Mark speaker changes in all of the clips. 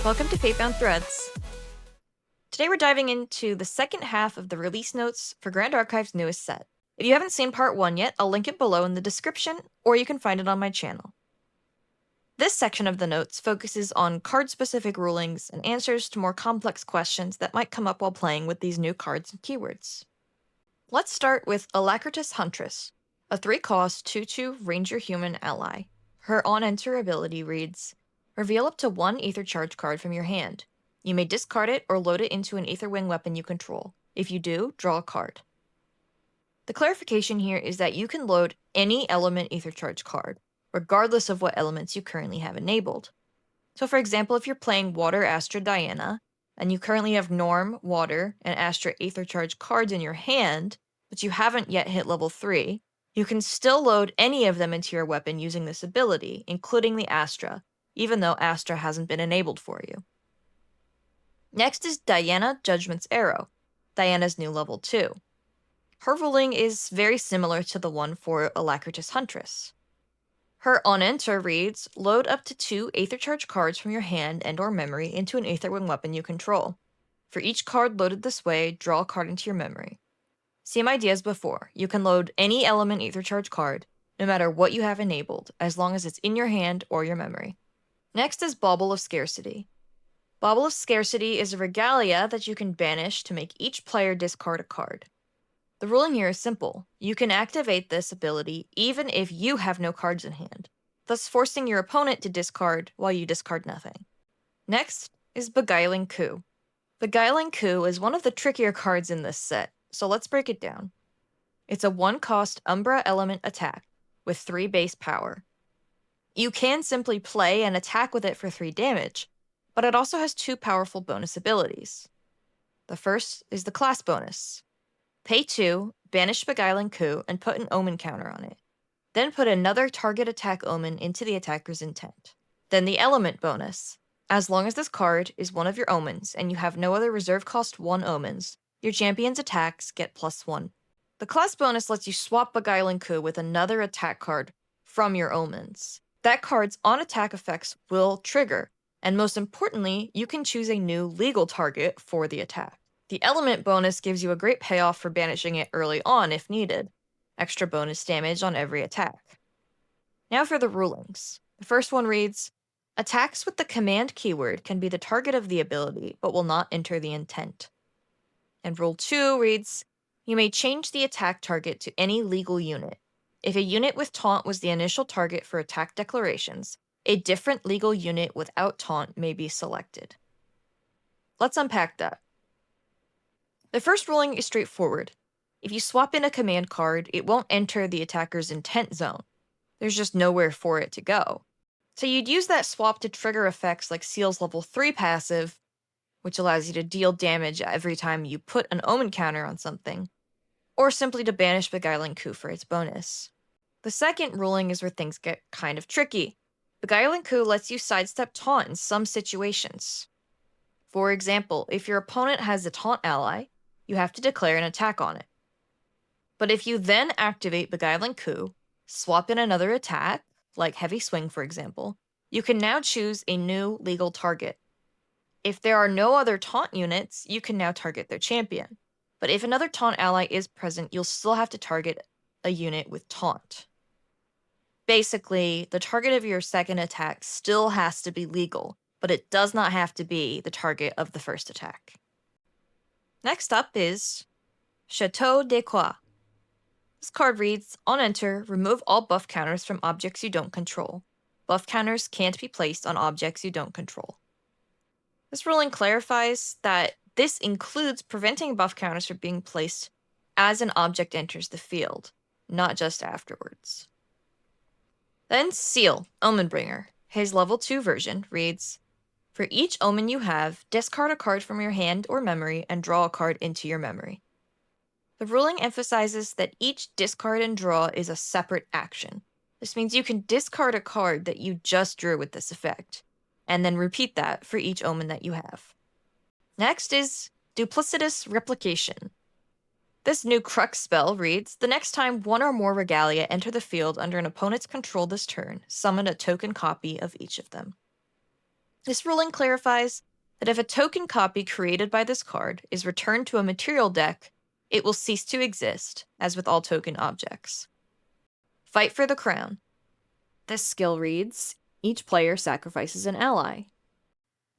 Speaker 1: Welcome to Fatebound Threads. Today we're diving into the second half of the release notes for Grand Archive's newest set. If you haven't seen part 1 yet, I'll link it below in the description, or you can find it on my channel. This section of the notes focuses on card-specific rulings and answers to more complex questions that might come up while playing with these new cards and keywords. Let's start with Alacritous Huntress, a 3-cost 2/2 Ranger Human ally. Her on-enter ability reads, reveal up to 1 Aethercharge card from your hand. You may discard it or load it into an Aetherwing weapon you control. If you do, draw a card. The clarification here is that you can load any element Aethercharge card, regardless of what elements you currently have enabled. So for example, if you're playing Water Astra Diana, and you currently have Norm, Water, and Astra Aethercharge cards in your hand, but you haven't yet hit level 3, you can still load any of them into your weapon using this ability, including the Astra, even though Astra hasn't been enabled for you. Next is Diana Judgment's Arrow, Diana's new level 2. Her ruling is very similar to the one for Alacritous Huntress. Her on-enter reads, load up to 2 Aethercharge cards from your hand and or memory into an Aetherwing weapon you control. For each card loaded this way, draw a card into your memory. Same idea as before, you can load any element Aethercharge card, no matter what you have enabled, as long as it's in your hand or your memory. Next is Bauble of Scarcity. Bauble of Scarcity is a regalia that you can banish to make each player discard a card. The ruling here is simple. You can activate this ability even if you have no cards in hand, thus forcing your opponent to discard while you discard nothing. Next is Beguiling Coup. Beguiling Coup is one of the trickier cards in this set, so let's break it down. It's a 1-cost Umbra element attack with 3 base power. You can simply play and attack with it for 3 damage, but it also has 2 powerful bonus abilities. The first is the class bonus. Pay 2, banish Beguiling Coup, and put an omen counter on it. Then put another target attack omen into the attacker's intent. Then the element bonus. As long as this card is one of your omens and you have no other reserve cost 1 omens, your champion's attacks get +1. The class bonus lets you swap Beguiling Coup with another attack card from your omens. That card's on-attack effects will trigger, and most importantly, you can choose a new legal target for the attack. The element bonus gives you a great payoff for banishing it early on if needed. Extra bonus damage on every attack. Now for the rulings. The first one reads, attacks with the command keyword can be the target of the ability, but will not enter the intent. And rule 2 reads, you may change the attack target to any legal unit. If a unit with taunt was the initial target for attack declarations, a different legal unit without taunt may be selected. Let's unpack that. The first ruling is straightforward. If you swap in a command card, it won't enter the attacker's intent zone. There's just nowhere for it to go. So you'd use that swap to trigger effects like Seal's level 3 passive, which allows you to deal damage every time you put an omen counter on something, or simply to banish Beguiling Coup for its bonus. The second ruling is where things get kind of tricky. Beguiling Coup lets you sidestep taunt in some situations. For example, if your opponent has a taunt ally, you have to declare an attack on it. But if you then activate Beguiling Coup, swap in another attack, like Heavy Swing for example, you can now choose a new legal target. If there are no other taunt units, you can now target their champion. But if another taunt ally is present, you'll still have to target a unit with taunt. Basically, the target of your second attack still has to be legal, but it does not have to be the target of the first attack. Next up is Chateau Dequa. This card reads, on enter, remove all buff counters from objects you don't control. Buff counters can't be placed on objects you don't control. This ruling clarifies that this includes preventing buff counters from being placed as an object enters the field, not just afterwards. Then Seal, Omenbringer. His level 2 version reads, for each omen you have, discard a card from your hand or memory and draw a card into your memory. The ruling emphasizes that each discard and draw is a separate action. This means you can discard a card that you just drew with this effect, and then repeat that for each omen that you have. Next is Duplicitus Replication. This new Crux spell reads, the next time 1 or more regalia enter the field under an opponent's control this turn, summon a token copy of each of them. This ruling clarifies that if a token copy created by this card is returned to a material deck, it will cease to exist, as with all token objects. Fight for the crown. This skill reads, each player sacrifices an ally.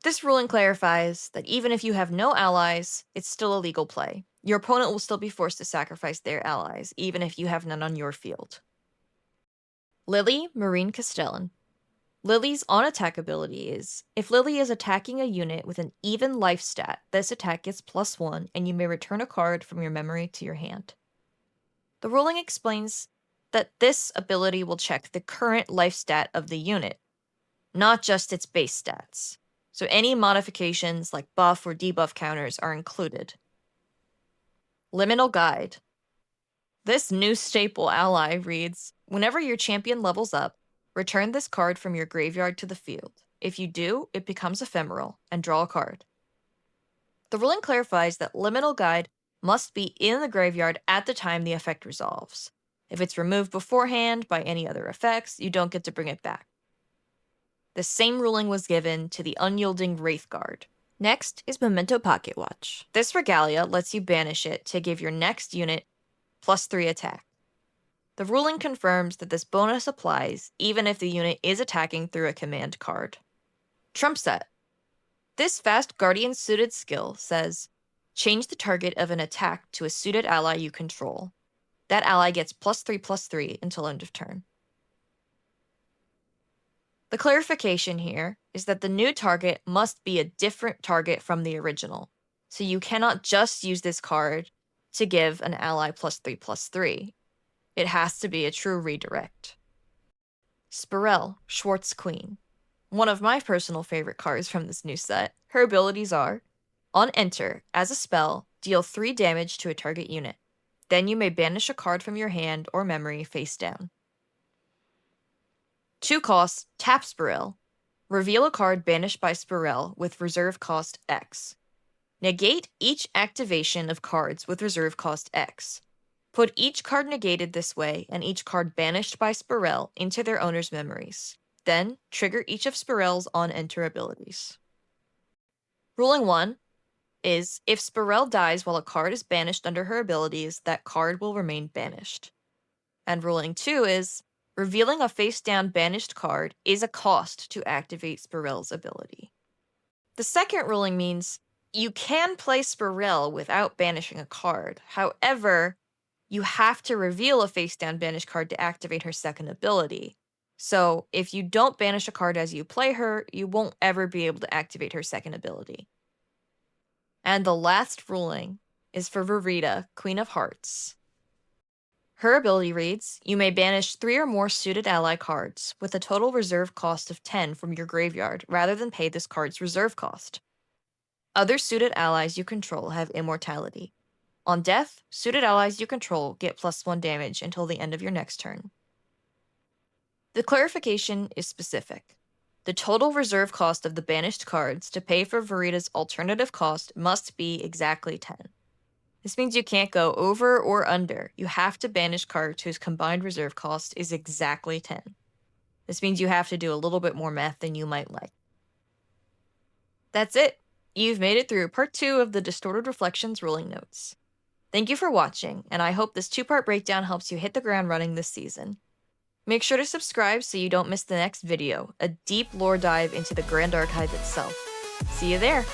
Speaker 1: This ruling clarifies that even if you have no allies, it's still a legal play. Your opponent will still be forced to sacrifice their allies, even if you have none on your field. Lily, Marine Castellan. Lily's on-attack ability is, if Lily is attacking a unit with an even life stat, this attack gets +1, and you may return a card from your memory to your hand. The ruling explains that this ability will check the current life stat of the unit, not just its base stats. So any modifications like buff or debuff counters are included. Liminal Guide. This new staple ally reads, whenever your champion levels up, return this card from your graveyard to the field. If you do, it becomes ephemeral, and draw a card. The ruling clarifies that Liminal Guide must be in the graveyard at the time the effect resolves. If it's removed beforehand by any other effects, you don't get to bring it back. The same ruling was given to the Unyielding Wraith Guard. Next is Memento Pocket Watch. This regalia lets you banish it to give your next unit +3 attack. The ruling confirms that this bonus applies even if the unit is attacking through a command card. Trump Set. This fast Guardian suited skill says, change the target of an attack to a suited ally you control. That ally gets +3/+3 until end of turn. The clarification here is that the new target must be a different target from the original, so you cannot just use this card to give an ally +3/+3. It has to be a true redirect. Spirelle, Schwartz Queen. One of my personal favorite cards from this new set. Her abilities are, on enter, as a spell, deal 3 damage to a target unit. Then you may banish a card from your hand or memory face down. 2 costs, tap Sporel. Reveal a card banished by Sporel with reserve cost X. Negate each activation of cards with reserve cost X. Put each card negated this way and each card banished by Sporel into their owner's memories. Then, trigger each of Sporel's on-enter abilities. Ruling 1 is, if Sporel dies while a card is banished under her abilities, that card will remain banished. And ruling 2 is, revealing a face-down banished card is a cost to activate Sporel's ability. The second ruling means you can play Sporel without banishing a card. However, you have to reveal a face-down banished card to activate her second ability. So, if you don't banish a card as you play her, you won't ever be able to activate her second ability. And the last ruling is for Verita, Queen of Hearts. Her ability reads, you may banish 3 or more suited ally cards with a total reserve cost of 10 from your graveyard rather than pay this card's reserve cost. Other suited allies you control have immortality. On death, suited allies you control get +1 damage until the end of your next turn. The clarification is specific. The total reserve cost of the banished cards to pay for Verita's alternative cost must be exactly 10. This means you can't go over or under. You have to banish cards whose combined reserve cost is exactly 10. This means you have to do a little bit more math than you might like. That's it. You've made it through part 2 of the Distorted Reflections ruling notes. Thank you for watching, and I hope this 2-part breakdown helps you hit the ground running this season. Make sure to subscribe so you don't miss the next video, a deep lore dive into the Grand Archive itself. See you there!